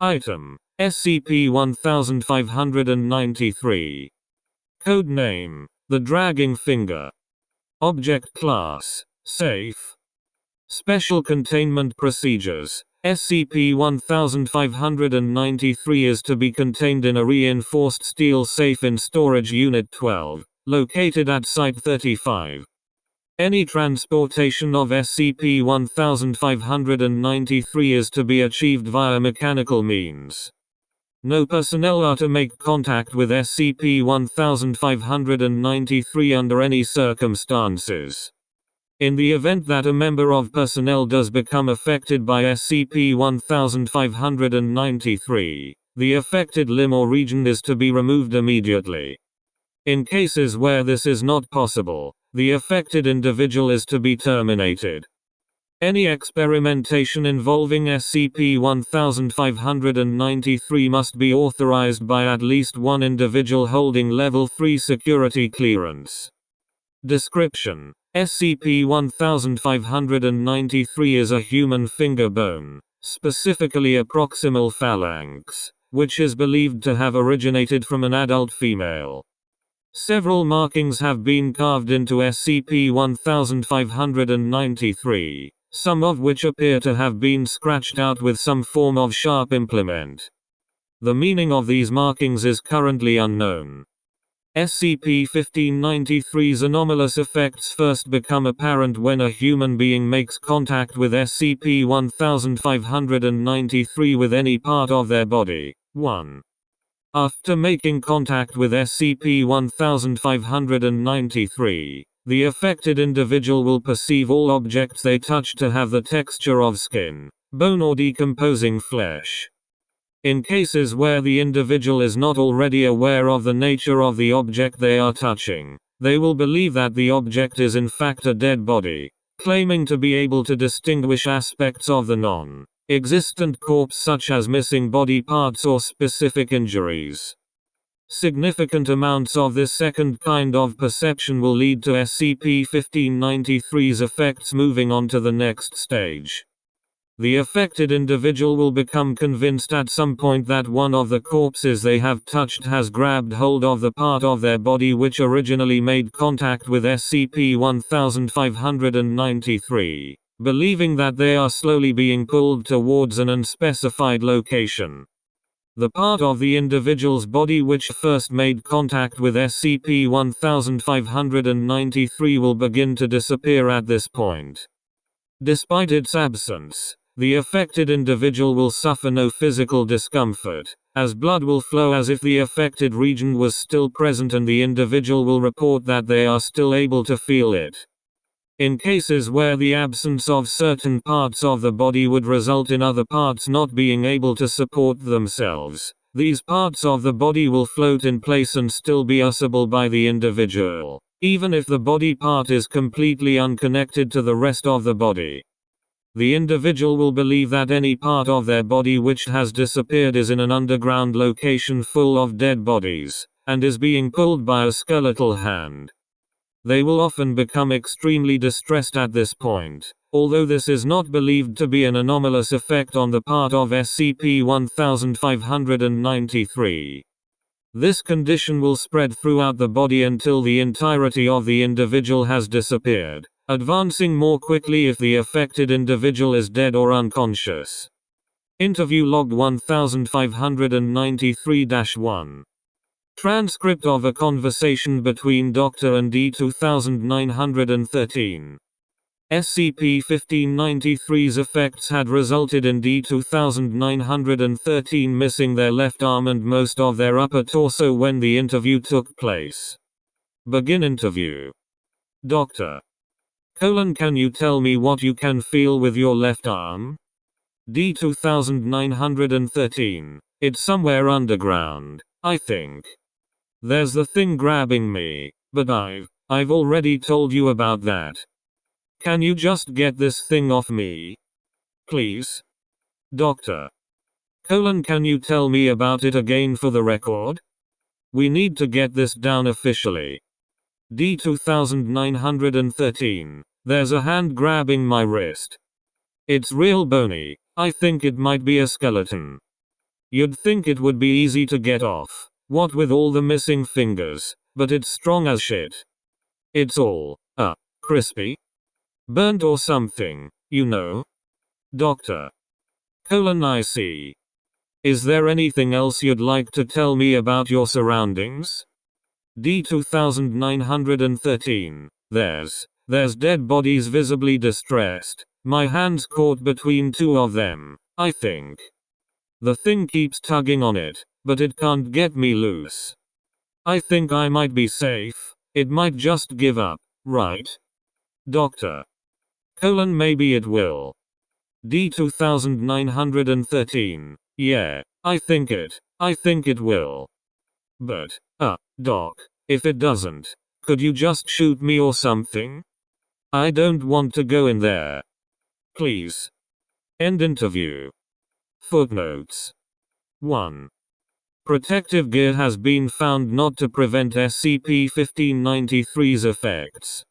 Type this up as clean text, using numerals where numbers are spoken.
Item: SCP-1593. Codename: The Dragging Finger. Object Class: Safe. Special Containment Procedures: SCP-1593 is to be contained in a reinforced steel safe in Storage Unit 12, located at Site-35. Any transportation of SCP-1593 is to be achieved via mechanical means. No personnel are to make contact with SCP-1593 under any circumstances. In the event that a member of personnel does become affected by SCP-1593, the affected limb or region is to be removed immediately. In cases where this is not possible, the affected individual is to be terminated. Any experimentation involving SCP-1593 must be authorized by at least one individual holding Level 3 security clearance. Description: SCP-1593 is a human finger bone, specifically a proximal phalanx, which is believed to have originated from an adult female. Several markings have been carved into SCP-1593, some of which appear to have been scratched out with some form of sharp implement. The meaning of these markings is currently unknown. SCP-1593's anomalous effects first become apparent when a human being makes contact with SCP-1593 with any part of their body. 1. After making contact with SCP-1593, the affected individual will perceive all objects they touch to have the texture of skin, bone or decomposing flesh. In cases where the individual is not already aware of the nature of the object they are touching, they will believe that the object is in fact a dead body, claiming to be able to distinguish aspects of the non-existent corpse such as missing body parts or specific injuries. Significant amounts of this second kind of perception will lead to SCP-1593's effects moving on to the next stage. The affected individual will become convinced at some point that one of the corpses they have touched has grabbed hold of the part of their body which originally made contact with SCP-1593, believing that they are slowly being pulled towards an unspecified location. The part of the individual's body which first made contact with SCP-1593 will begin to disappear at this point. Despite its absence, the affected individual will suffer no physical discomfort, as blood will flow as if the affected region was still present, and the individual will report that they are still able to feel it. In cases where the absence of certain parts of the body would result in other parts not being able to support themselves, these parts of the body will float in place and still be usable by the individual, even if the body part is completely unconnected to the rest of the body. The individual will believe that any part of their body which has disappeared is in an underground location full of dead bodies, and is being pulled by a skeletal hand. They will often become extremely distressed at this point, although this is not believed to be an anomalous effect on the part of SCP-1593. This condition will spread throughout the body until the entirety of the individual has disappeared, advancing more quickly if the affected individual is dead or unconscious. Interview log 1593-1. Transcript of a conversation between Dr. and D-2913. SCP-1593's effects had resulted in D-2913 missing their left arm and most of their upper torso when the interview took place. Begin interview. Doctor: Can you tell me what you can feel with your left arm? D-2913. It's somewhere underground, I think. There's the thing grabbing me, but I've already told you about that. Can you just get this thing off me? Please? Doctor: Can you tell me about it again for the record? We need to get this down officially. D-2913. There's a hand grabbing my wrist. It's real bony. I think it might be a skeleton. You'd think it would be easy to get off, what with all the missing fingers, but it's strong as shit. It's all, crispy? Burnt or something, you know? Doctor. I see. Is there anything else you'd like to tell me about your surroundings? D2913. There's dead bodies visibly distressed. My hand's caught between two of them, I think. The thing keeps tugging on it, but it can't get me loose. I think I might be safe. It might just give up, right? Doctor. Maybe it will. D2913. Yeah, I think it will. But, Doc, if it doesn't, could you just shoot me or something? I don't want to go in there. Please. End interview. Footnotes. 1. Protective gear has been found not to prevent SCP-1593's effects.